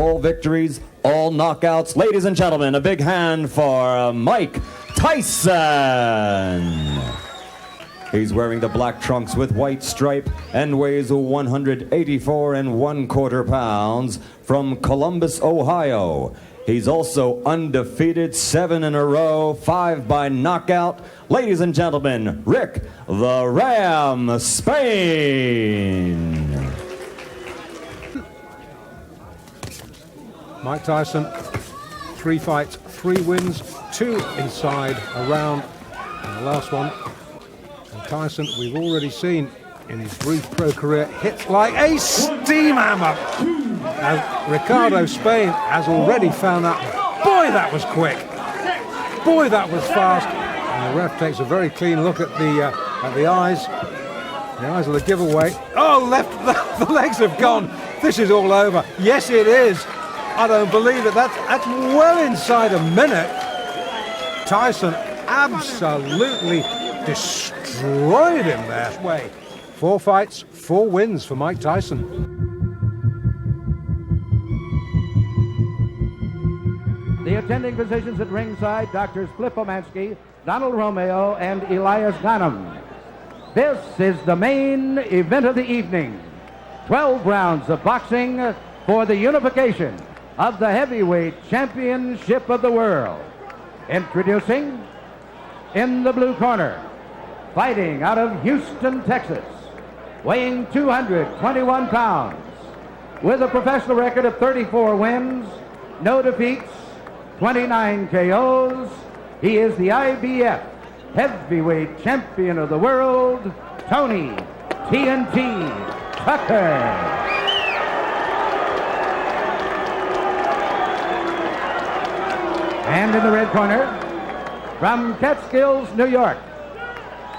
All victories, all knockouts. Ladies and gentlemen, a big hand for Mike Tyson. He's wearing the black trunks with white stripe and weighs 184 1/4 pounds from Columbus, Ohio. He's also undefeated, 7 in a row, 5 by knockout. Ladies and gentlemen, Rick the Ram Spain. Mike Tyson, 3 fights, 3 wins, 2 inside a round, and the last one. And Tyson, we've already seen in his brief pro career, hits like a steam hammer. And Ricardo Spain has already found that. Boy, that was quick. Boy, that was fast. And the ref takes a very clean look at the eyes. The eyes are the giveaway. Oh, the legs have gone. This is all over. Yes, it is. I don't believe it. That's well inside a minute. Tyson absolutely destroyed him there. 4 fights, 4 wins for Mike Tyson. The attending physicians at ringside, Drs. Cliff Omansky, Donald Romeo, and Elias Ghanem. This is the main event of the evening. 12 rounds of boxing for the unification of the heavyweight championship of the world. Introducing, in the blue corner, fighting out of Houston, Texas, weighing 221 pounds, with a professional record of 34 wins, no defeats, 29 KOs. He is the IBF heavyweight champion of the world, Tony TNT Tucker. And in the red corner, from Catskills, New York,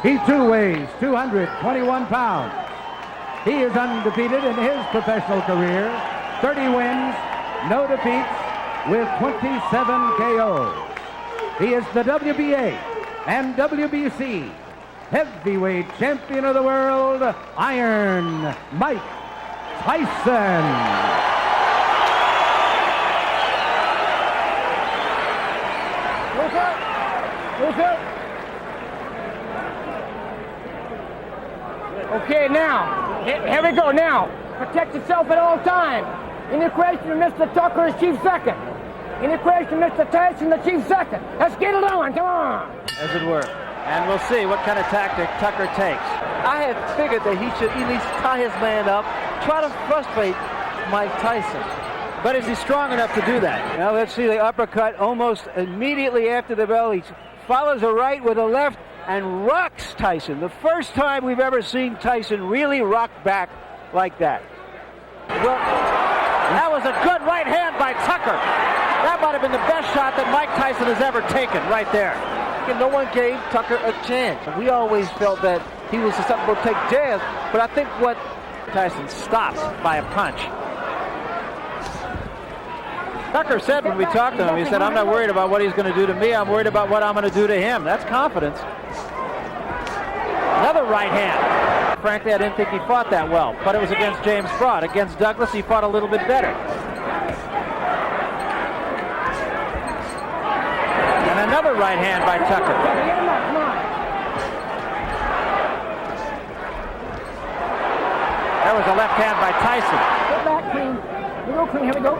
he too weighs 221 pounds. He is undefeated in his professional career, 30 wins, no defeats, with 27 KOs. He is the WBA and WBC heavyweight champion of the world, Iron Mike Tyson. Okay, now, here we go. Now, protect yourself at all times. In the equation, Mr. Tucker is chief second. In the equation, Mr. Tyson, the chief second. Let's get it on. Come on. As it were. And we'll see what kind of tactic Tucker takes. I had figured that he should at least tie his man up, try to frustrate Mike Tyson. But is he strong enough to do that? Now let's see the uppercut almost immediately after the bell. He follows a right with a left and rocks Tyson. The first time we've ever seen Tyson really rock back like that. Well, that was a good right hand by Tucker. That might have been the best shot that Mike Tyson has ever taken right there. And no one gave Tucker a chance. We always felt that he was susceptible to take jabs, but I think what Tyson stops by a punch. Tucker said when we talked to him, he said, I'm not worried about what he's going to do to me. I'm worried about what I'm going to do to him. That's confidence. Another right hand. Frankly, I didn't think he fought that well, but it was against James Broad. Against Douglas, he fought a little bit better. And another right hand by Tucker. There was a left hand by Tyson. Get back, clean. Here we go, clean. Here we go.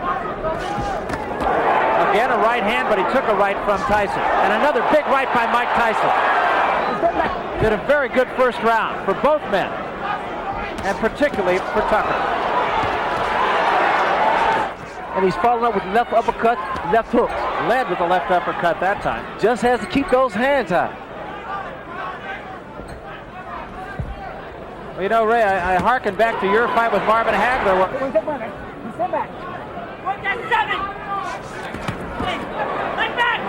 Again, a right hand, but he took a right from Tyson. And another big right by Mike Tyson. Did a very good first round for both men, and particularly for Tucker. And he's following up with left uppercut, left hooks. Led with the left uppercut that time. Just has to keep those hands high. Well, you know, Ray, I hearken back to your fight with Marvin Hagler. Step back. Look at 7. Like that.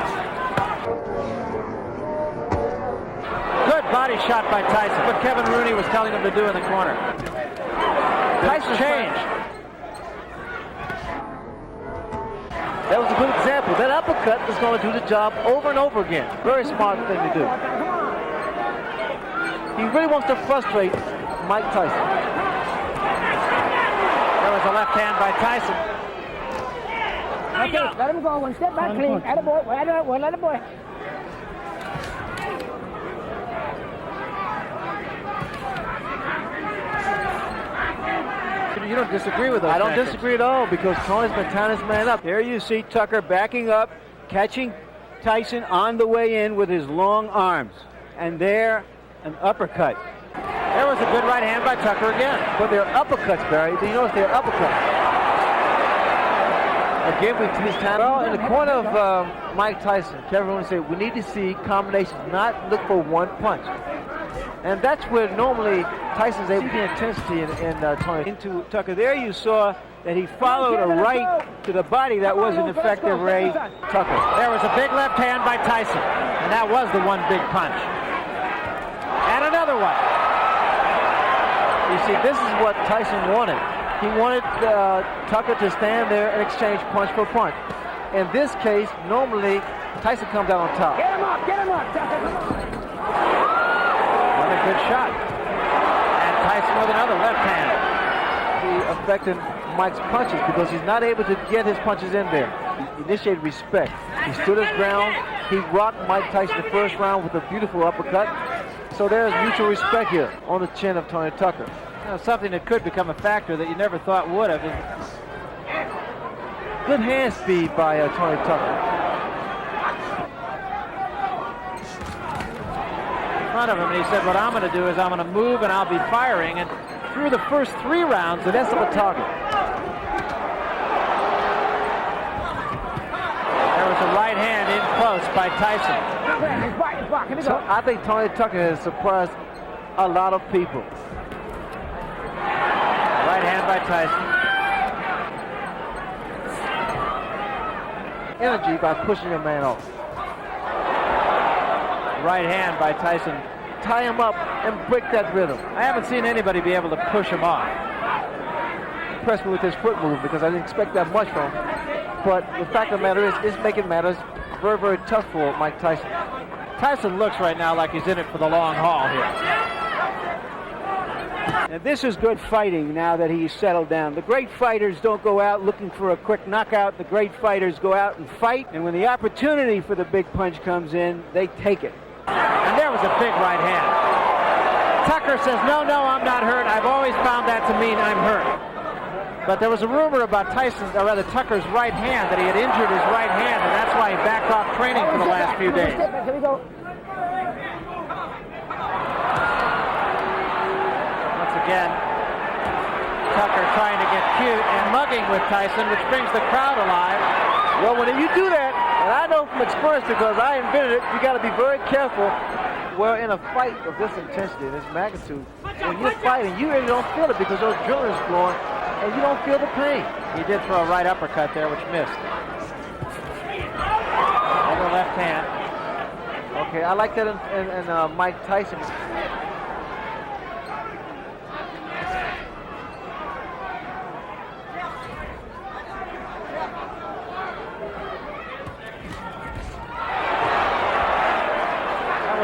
Good body shot by Tyson. What Kevin Rooney was telling him to do in the corner. Tyson changed. That was a good example. That uppercut is going to do the job over and over again. Very smart thing to do. He really wants to frustrate Mike Tyson. There was a left hand by Tyson. Okay, let him go. One step back, clean. Attaboy. Let him boy. You don't disagree with those I don't tactics. disagree at all because Tony's been tying his man up. There you see Tucker backing up, catching Tyson on the way in with his long arms. And there, an uppercut. There was a good right hand by Tucker again. But they're uppercuts, Barry. Do you notice they're uppercuts? Again, he's time. Well, in the corner of Mike Tyson, Kevin Rooney said, we need to see combinations, not look for one punch. And that's where normally Tyson's able to get intensity in Tony. Into Tucker. There you saw that he followed a right to the body that was an effective Ray Tucker. There was a big left hand by Tyson, and that was the one big punch. And another one. You see, this is what Tyson wanted. He wanted Tucker to stand there and exchange punch for punch. In this case, normally, Tyson comes out on top. Get him up, Tucker. Come on. Another good shot. And Tyson with another left hand. He affected Mike's punches because he's not able to get his punches in there. He initiated respect. He stood his ground. He rocked Mike Tyson the first round with a beautiful uppercut. So there's mutual respect here on the chin of Tony Tucker. You know, something that could become a factor that you never thought would have. Good hand speed by Tony Tucker. In front of him, and he said, what I'm going to do is I'm going to move and I'll be firing. And through the first 3 rounds, That's a target. there was a right hand in close by Tyson. He's back. Here we So go. I think Tony Tucker has surprised a lot of people. Right hand by Tyson. Energy by pushing a man off. Right hand by Tyson. Tie him up and break that rhythm. I haven't seen anybody be able to push him off. Impressed me with his foot move because I didn't expect that much from him. But the fact of the matter is, it's making matters very, very tough for Mike Tyson. Tyson looks right now like he's in it for the long haul here. Now, this is good fighting now that he's settled down. The great fighters don't go out looking for a quick knockout. The great fighters go out and fight, and when the opportunity for the big punch comes in, they take it. And there was a big right hand. Tucker says, no, I'm not hurt. I've always found that to mean I'm hurt. But there was a rumor about Tucker's right hand, that he had injured his right hand, and that's why he backed off training for the last few days. Here we go. Once again, Tucker trying to get cute and mugging with Tyson, which brings the crowd alive. Well, when you do that, and I know from experience because I invented it, you got to be very careful. Well, in a fight of this intensity, this magnitude, when you're fighting, you really don't feel it because those adrenaline's flowing, and you don't feel the pain. He did throw a right uppercut there, which missed. Over left hand. Okay, I like that in Mike Tyson.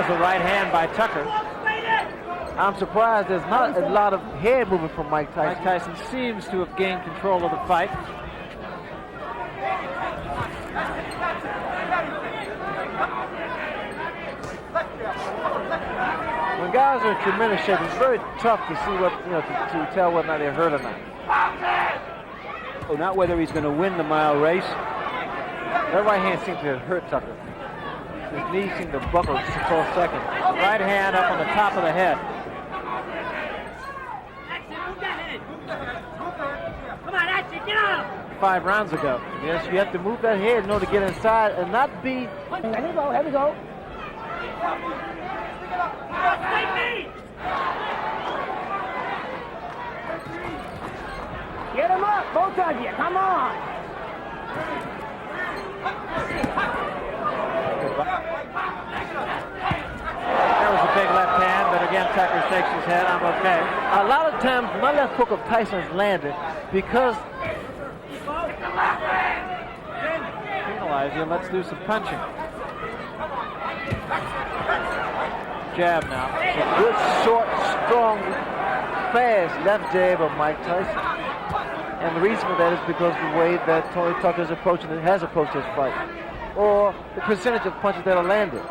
The right hand by Tucker. I'm surprised there's not a lot of head movement from Mike Tyson. Mike Tyson seems to have gained control of the fight. When guys are in tremendous shape, it's very tough to see what, to tell whether or not they're hurt or not. Oh, not whether he's going to win the mile race. That right hand seemed to hurt Tucker. His knees seemed to buckle just for a second. Right hand up on the top of the head. Come on, Ashley, get up! 5 rounds ago. Yes, you have to move that head in order to get inside and not be... Here we go. Get him up, both of you. Come on. There was a big left hand, but again, Tucker shakes his head. I'm okay. A lot of times, my left hook of Tyson's landed because... Penalize you. Let's do some punching. Jab now. A good, short, strong, fast left jab of Mike Tyson. And the reason for that is because the way that Tony Tucker is approaching it, has approached this fight, or the percentage of punches that are landed.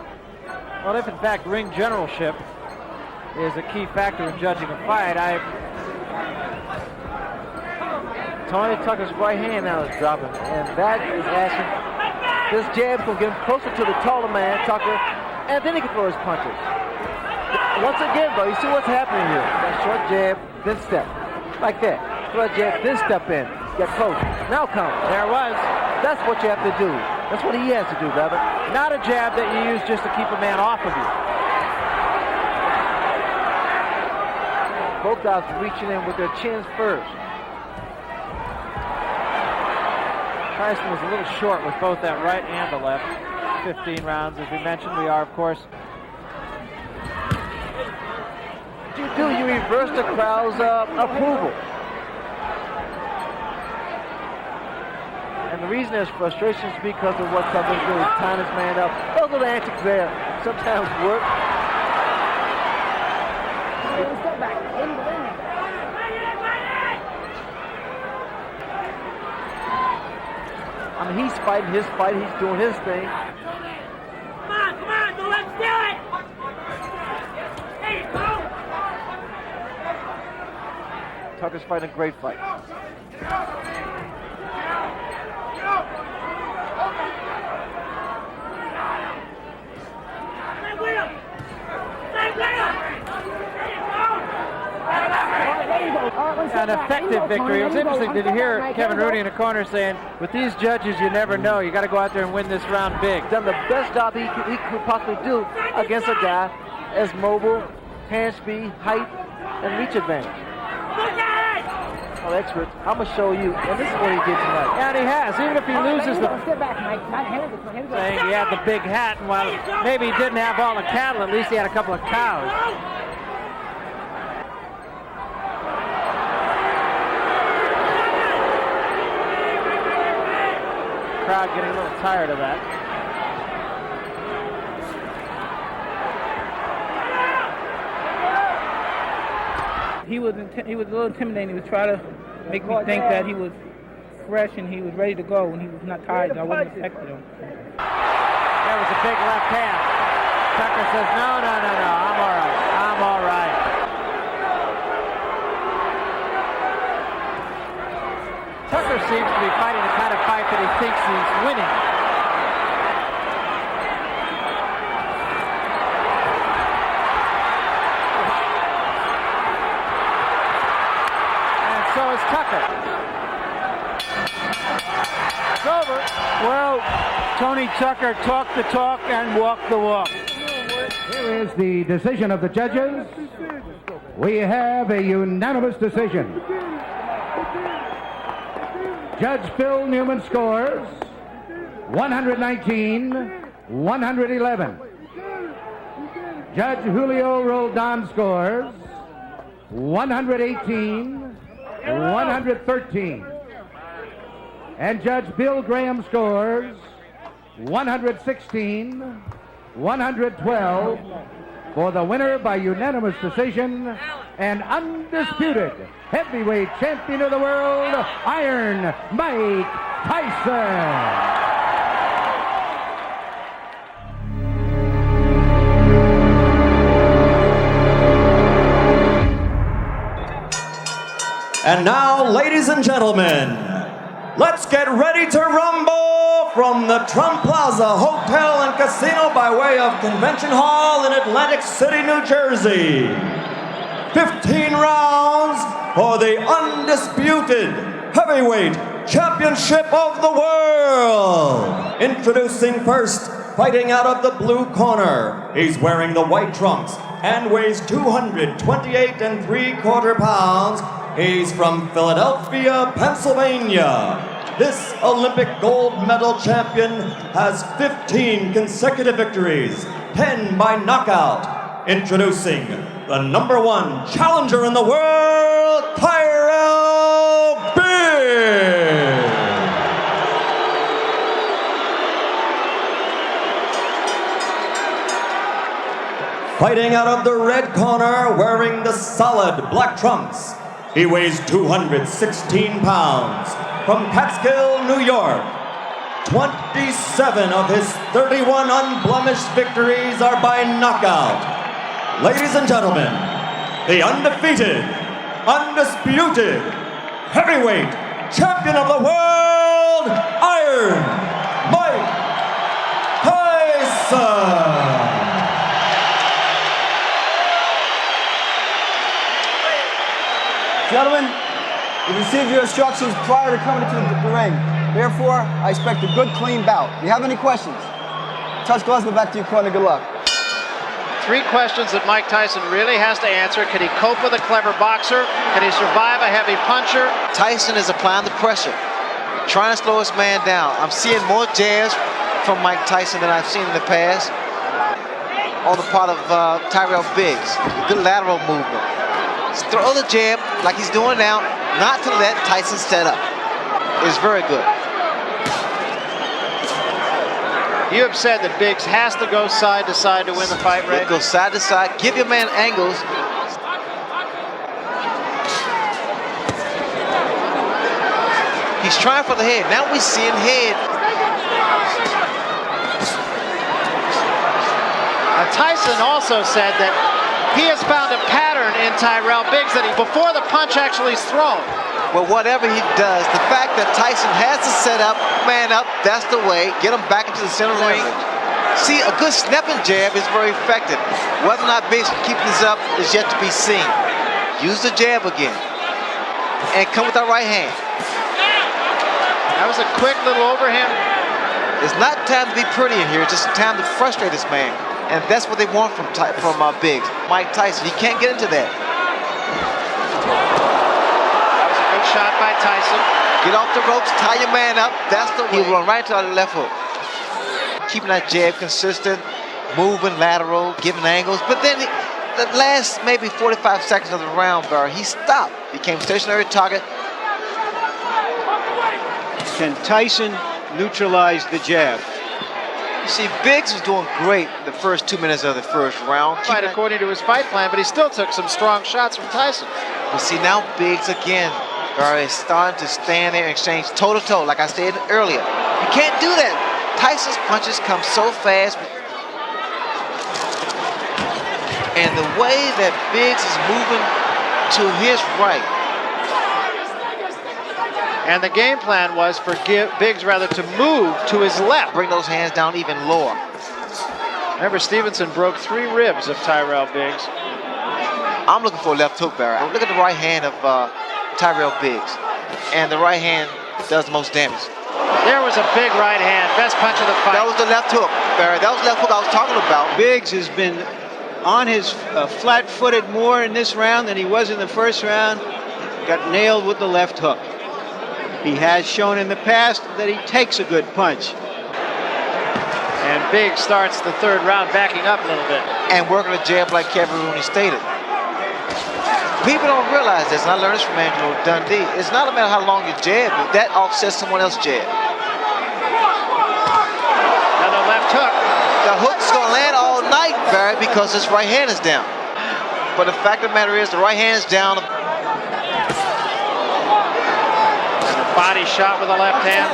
Well, if in fact ring generalship is a key factor in judging a fight, Tony Tucker's right hand now is dropping, and that is asking. This jab will get him closer to the taller man, Tucker, and then he can throw his punches. Once again, though, you see what's happening here. That short jab, then step, like that. Throw a jab, then step in, get close. Now come. there was. That's what you have to do. That's what he has to do, brother. Not a jab that you use just to keep a man off of you. Both guys reaching in with their chins first. Tyson was a little short with both that right and the left. 15 rounds, as we mentioned. We are, of course. What you do, you reverse the crowd's approval. And the reason there's frustration is because of what Tucker's doing. He's tying his man up. Those little antics there sometimes work. Step back. I mean, he's fighting his fight. He's doing his thing. Come on, don't let him steal it! Hey, go! Tucker's fighting a great fight. Stay with him! Stay with him! An effective victory. It was interesting. Did you hear Kevin Rooney in the corner saying, with these judges, you never know. You got to go out there and win this round big. Done the best job he could possibly do against a guy as mobile, hand speed, height, and reach advantage. Well, experts, I'm going to show you, and this is what he did tonight. And he has, even if he loses the... Step back, Mike. Saying he had the big hat, and while maybe he didn't have all the cattle, at least he had a couple of cows. Crowd getting a little tired of that. He was a little intimidating. He was trying to make me think that he was fresh and he was ready to go when he was not tired. I wasn't expecting him. That was a big left hand. Tucker says, no, I'm all right. I'm all right. Tucker seems to be fighting the kind of fight that he thinks he's winning. And so is Tucker. It's over. Well, Tony Tucker talked the talk and walked the walk. Here is the decision of the judges. We have a unanimous decision. Judge Phil Newman scores 119-111. Judge Julio Roldan scores 118-113. And Judge Bill Graham scores 116-112 for the winner by unanimous decision and undisputed heavyweight champion of the world, Iron Mike Tyson. And now, ladies and gentlemen, let's get ready to rumble from the Trump Plaza Hotel and Casino by way of Convention Hall in Atlantic City, New Jersey. 15 rounds for the undisputed heavyweight championship of the world. Introducing first, fighting out of the blue corner. He's wearing the white trunks and weighs 228 3/4 pounds. He's from Philadelphia, Pennsylvania. This Olympic gold medal champion has 15 consecutive victories, 10 by knockout. Introducing the #1 challenger in the world, Tyrell Biggs. Fighting out of the red corner, wearing the solid black trunks He weighs 216 pounds. From Catskill, New York, 27 of his 31 unblemished victories are by knockout. Ladies and gentlemen, the undefeated, undisputed, heavyweight champion of the world, Iron Mike Tyson. Gentlemen, you received your instructions prior to coming into the ring. Therefore, I expect a good, clean bout. Do you have any questions? Touch gloves, go back to your corner. Good luck. 3 questions that Mike Tyson really has to answer. Can he cope with a clever boxer? Can he survive a heavy puncher? Tyson is applying the pressure, trying to slow his man down. I'm seeing more jabs from Mike Tyson than I've seen in the past on the part of Tyrell Biggs. Good lateral movement. Throw the jab like he's doing now, not to let Tyson set up. It's very good. You have said that Biggs has to go side to side to win the fight, Ray. Go side to side, give your man angles. He's trying for the head. Now we're seeing head. Tyson also said that he has found a pattern in Tyrell Biggs that before the punch actually is thrown. Well, whatever he does, the fact that Tyson has to set up, man up, that's the way. Get him back into the center ring. See, a good snapping jab is very effective. Whether or not Biggs can keep this up is yet to be seen. Use the jab again. And come with that right hand. That was a quick little overhand. It's not time to be pretty in here, it's just time to frustrate this man. And that's what they want from Biggs. Mike Tyson, he can't get into that. That was a good shot by Tyson. Get off the ropes, tie your man up. That's the way. He'll run right to the left hook. Keeping that jab consistent, moving lateral, giving angles. But then the last maybe 45 seconds of the round, Barry, he stopped. Became stationary target. Can Tyson neutralize the jab? You see, Biggs was doing great the first 2 minutes of the first round. Fight according to his fight plan, but he still took some strong shots from Tyson. But see, now Biggs again, Barry, is starting to stand there and exchange toe-to-toe, like I said earlier. You can't do that. Tyson's punches come so fast. And the way that Biggs is moving to his right. And the game plan was for Biggs rather to move to his left. Bring those hands down even lower. Remember, Stevenson broke 3 ribs of Tyrell Biggs. I'm looking for a left hook, Barry. Look at the right hand of Tyrell Biggs. And the right hand does the most damage. There was a big right hand. Best punch of the fight. That was the left hook, Barry. That was the left hook I was talking about. Biggs has been on his flat-footed more in this round than he was in the first round. Got nailed with the left hook. He has shown in the past that he takes a good punch. And Biggs starts the 3rd round backing up a little bit. And working a jab like Kevin Rooney stated. People don't realize this, and I learned this from Angelo Dundee. It's not a matter how long you jab, but that offsets someone else's jab. Another left hook. The hook's gonna land all night, Barry, because his right hand is down. But the fact of the matter is, the right hand is down. Body shot with the left hand.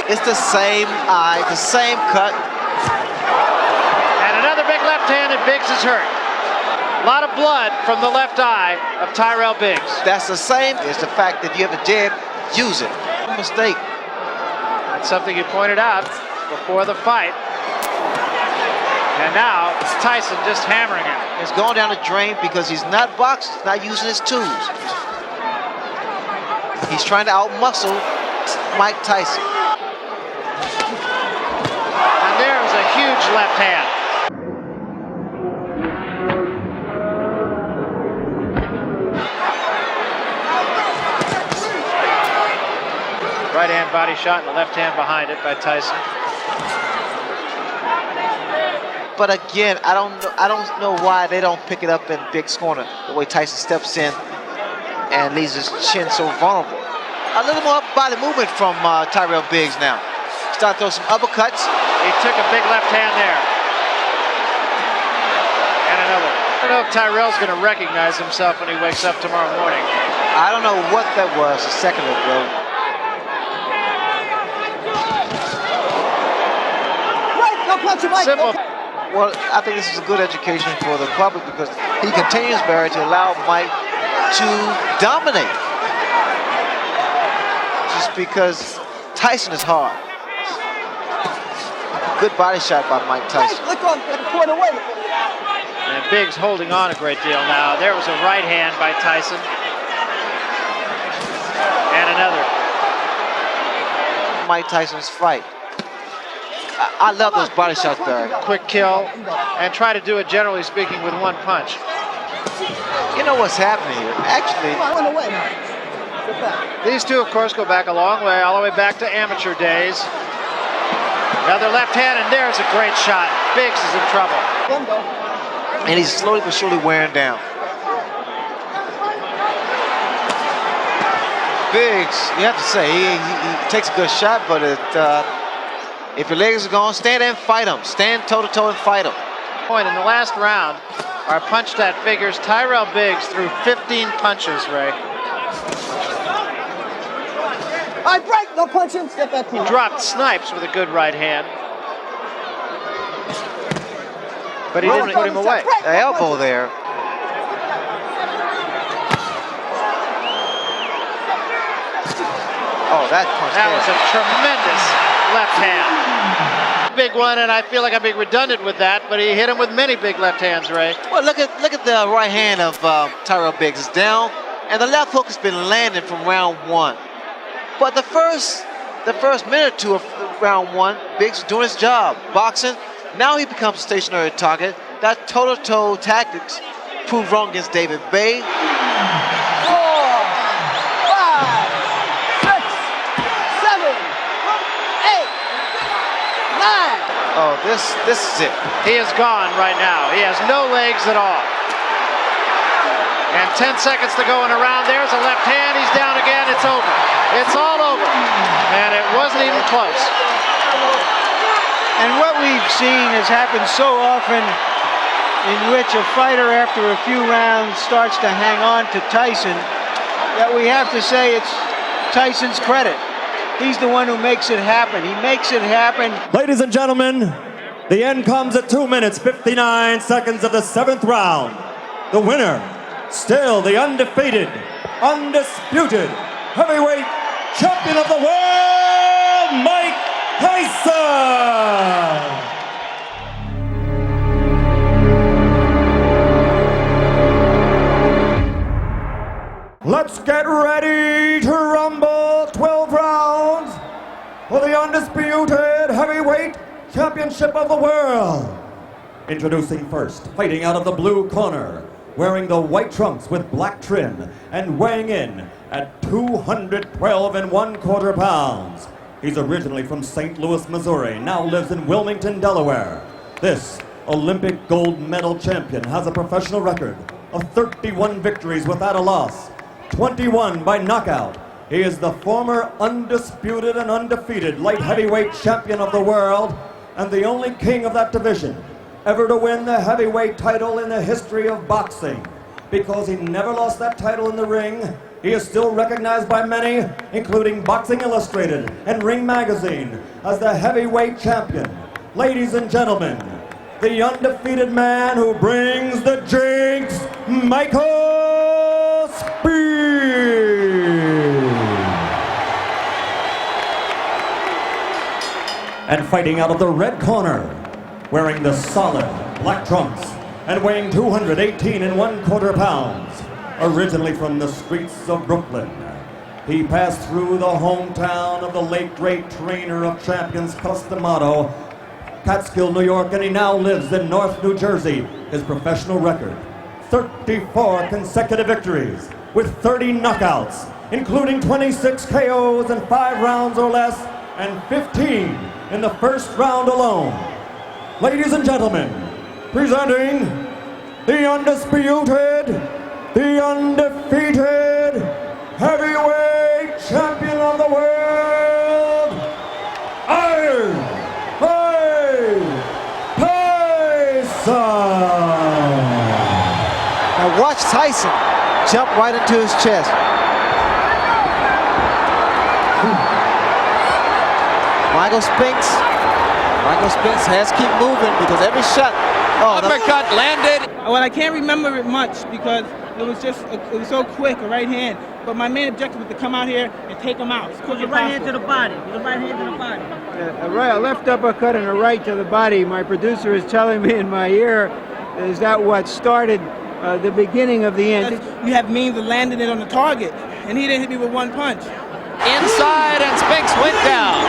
It's the same eye, the same cut. And another big left hand, and Biggs is hurt. A lot of blood from the left eye of Tyrell Biggs. That's the same as the fact that you have a jab, use it. No mistake. That's something you pointed out before the fight. And now it's Tyson just hammering him. It's going down the drain because he's not boxing, he's not using his tools. He's trying to outmuscle Mike Tyson. And there's a huge left hand. Right hand body shot and the left hand behind it by Tyson. But again, I don't know why they don't pick it up in Biggs' corner. The way Tyson steps in and leaves his chin so vulnerable. A little more body movement from Tyrell Biggs now. Start throwing some uppercuts. He took a big left hand there. And another. don't know if Tyrell's going to recognize himself when he wakes up tomorrow morning. I don't know what that was a second ago. Right, no punch him, Mike. Simple. Well, I think this is a good education for the public because he continues, Barry, to allow Mike to dominate. Just because Tyson is hard. Good body shot by Mike Tyson. Look on the corner way. And Biggs holding on a great deal now. There was a right hand by Tyson. And another. Mike Tyson's fight. I love those body shots, Barry. Quick kill, and try to do it, generally speaking, with one punch. You know what's happening here? Actually, these two, of course, go back a long way, all the way back to amateur days. Another left hand, and there's a great shot. Biggs is in trouble. And he's slowly but surely wearing down. Biggs, you have to say, he takes a good shot, but if your legs are gone, stand there and fight him. Stand toe-to-toe and fight him. Point in the last round, our punch stat figures Tyrell Biggs threw 15 punches, Ray. I break, no punch him, step back. He dropped Snipes with a good right hand. But he didn't put him away. The elbow there. Oh, that punch. That was a tremendous left hand. Big one, and I feel like I'm being redundant with that, but he hit him with many big left hands, Ray. Well, look at the right hand of Tyrell Biggs. It's down, and the left hook has been landing from round one. But the first minute or two of round one, Biggs is doing his job, boxing. Now he becomes a stationary target. That toe-to-toe tactics proved wrong against David Bay. 4, 5, 6, 7, 8, 9. Oh, this is it. He is gone right now. He has no legs at all. And 10 seconds to go in a round. There's a left hand. He's down again. It's over. It's all over. And it wasn't even close. And what we've seen has happened so often, in which a fighter after a few rounds starts to hang on to Tyson, that we have to say it's Tyson's credit. He's the one who makes it happen. He makes it happen. Ladies and gentlemen, the end comes at 2 minutes, 59 seconds of the 7th round. The winner, still the undefeated, undisputed heavyweight champion of the world, Mike Tyson! Let's get ready to rumble. 12 rounds for the undisputed heavyweight championship of the world. Introducing first, fighting out of the blue corner, wearing the white trunks with black trim and weighing in at 212 1/4 pounds. He's originally from St. Louis, Missouri, now lives in Wilmington, Delaware. This Olympic gold medal champion has a professional record of 31 victories without a loss, 21 by knockout. He is the former undisputed and undefeated light heavyweight champion of the world and the only king of that division ever to win the heavyweight title in the history of boxing. Because he never lost that title in the ring, he is still recognized by many, including Boxing Illustrated and Ring Magazine, as the heavyweight champion. Ladies and gentlemen, the undefeated man who brings the jinx, Michael Speed. And fighting out of the red corner, wearing the solid black trunks and weighing 218 1/4 pounds, originally from the streets of Brooklyn. He passed through the hometown of the late great trainer of champions Costamato, Catskill, New York, and he now lives in North New Jersey. His professional record, 34 consecutive victories with 30 knockouts, including 26 KOs in 5 rounds or less, and 15 in the first round alone. Ladies and gentlemen, presenting the undisputed, the undefeated heavyweight champion of the world, Iron Mike Tyson! And watch Tyson jump right into his chest. Michael Spinks has to keep moving because every shot. Oh, uppercut landed. Well, I can't remember it much because it was so quick, a right hand. But my main objective was to come out here and take him out. With the right hand to the body. With the right hand to the body. A left uppercut and a right to the body. My producer is telling me in my ear, is that what started the beginning of the end? You have means of landing it on the target, and he didn't hit me with one punch. Inside, and Spinks went down.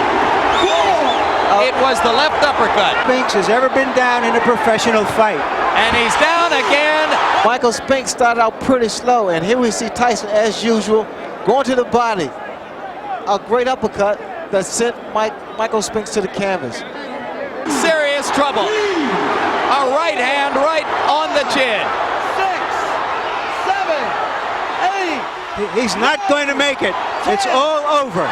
It was the left uppercut. Spinks has ever been down in a professional fight. And he's down again. Michael Spinks started out pretty slow, and here we see Tyson, as usual, going to the body. A great uppercut that sent Michael Spinks to the canvas. Serious trouble. A right hand right on the chin. 6, 7, 8. He's not going to make it. It's all over.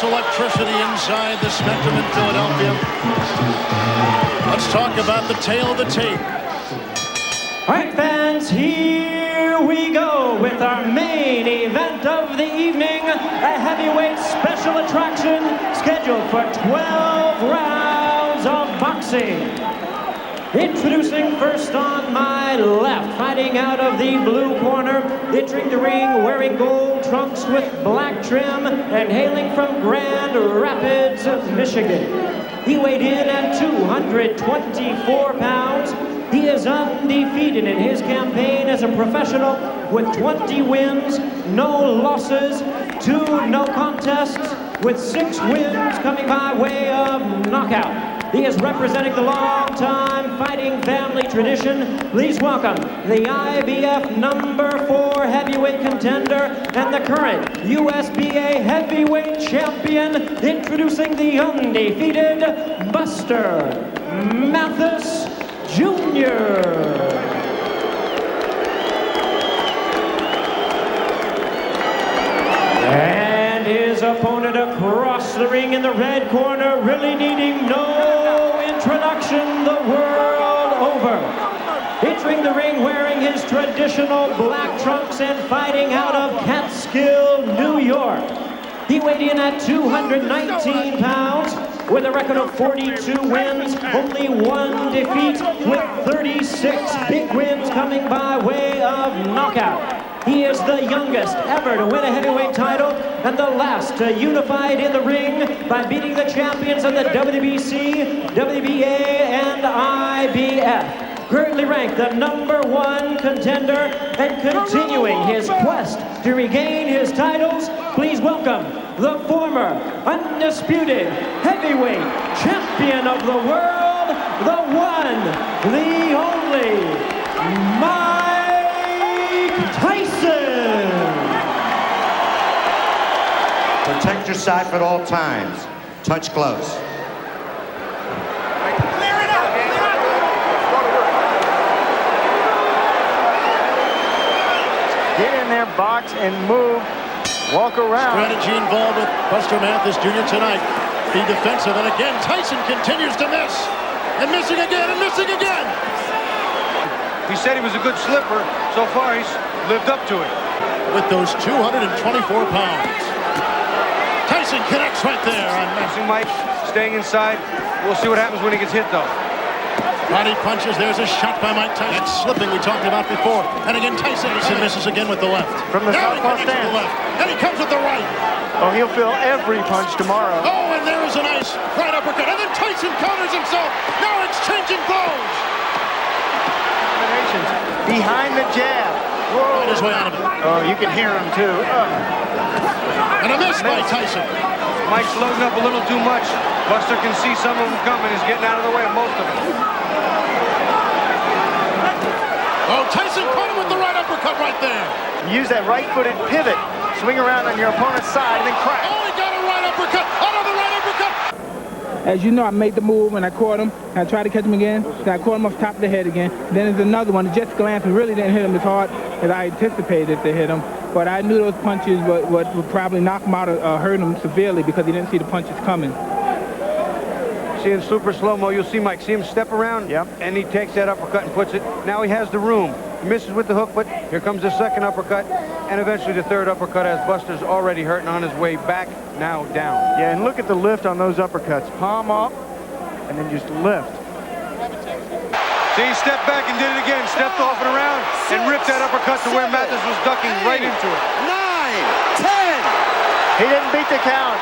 Electricity inside the Spectrum in Philadelphia. Let's talk about the tale of the tape. All right, fans, here we go with our main event of the evening, a heavyweight special attraction scheduled for 12 rounds of boxing. Introducing first on my left, fighting out of the blue corner, entering the ring wearing gold trunks with black trim and hailing from Grand Rapids, Michigan. He weighed in at 224 pounds. He is undefeated in his campaign as a professional with 20 wins, no losses, 2 no contests, with 6 wins coming by way of knockout. He is representing the long-time fighting family tradition. Please welcome the IBF #4 heavyweight contender and the current USBA heavyweight champion, introducing the undefeated Buster Mathis Jr. And his opponent across the ring in the red corner, really needing no introduction the world over. Entering the ring wearing his traditional black trunks and fighting out of Catskill, New York. He weighed in at 219 pounds with a record of 42 wins, only 1 defeat, with 36 big wins coming by way of knockout. He is the youngest ever to win a heavyweight title and the last to unified in the ring by beating the champions of the WBC, WBA, and IBF. Currently ranked the #1 contender and continuing his quest to regain his titles, please welcome the former undisputed heavyweight champion of the world, the one, the only, Tyson! Protect your side at all times. Touch close. Clear it out! Get in there, box, and move. Walk around. Strategy involved with Buster Mathis Jr. tonight. Be defensive, and again, Tyson continues to miss. And missing again, and missing again. He said he was a good slipper. So far, he's lived up to it. With those 224 pounds. Tyson connects right there. Mike staying inside. We'll see what happens when he gets hit, though. Body punches. There's a shot by Mike Tyson. That slipping we talked about before. And again, Tyson misses again with the left. From the southpaw stance. The left. And he comes with the right. Oh, he'll feel every punch tomorrow. Oh, and there is a nice right uppercut. And then Tyson counters himself. Now exchanging blows. Combinations behind the jab. Whoa. Right his way out of it. Oh, you can hear him too. And a miss by Tyson. Mike's loading up a little too much. Buster can see some of them coming. He's getting out of the way of most of them. Oh, Tyson caught him with the right uppercut right there. Use that right-footed pivot. Swing around on your opponent's side and then crack. Oh, he got a right uppercut. Another right uppercut. As you know, I made the move and I caught him. And I tried to catch him again. Then I caught him off the top of the head again. Then there's another one. Just glanced and really didn't hit him as hard as I anticipated to hit him. But I knew those punches would probably knock him out or hurt him severely because he didn't see the punches coming. See in super slow-mo, you'll see Mike. See him step around, and he takes that uppercut and puts it. Now he has the room. He misses with the hook, but here comes the second uppercut, and eventually the third uppercut as Buster's already hurting on his way back, now down. Yeah, and look at the lift on those uppercuts. Palm up, and then just lift. See, he stepped back and did it again. Stepped off and around and ripped that uppercut to where Mathis was ducking right into it. 9, 10. He didn't beat the count.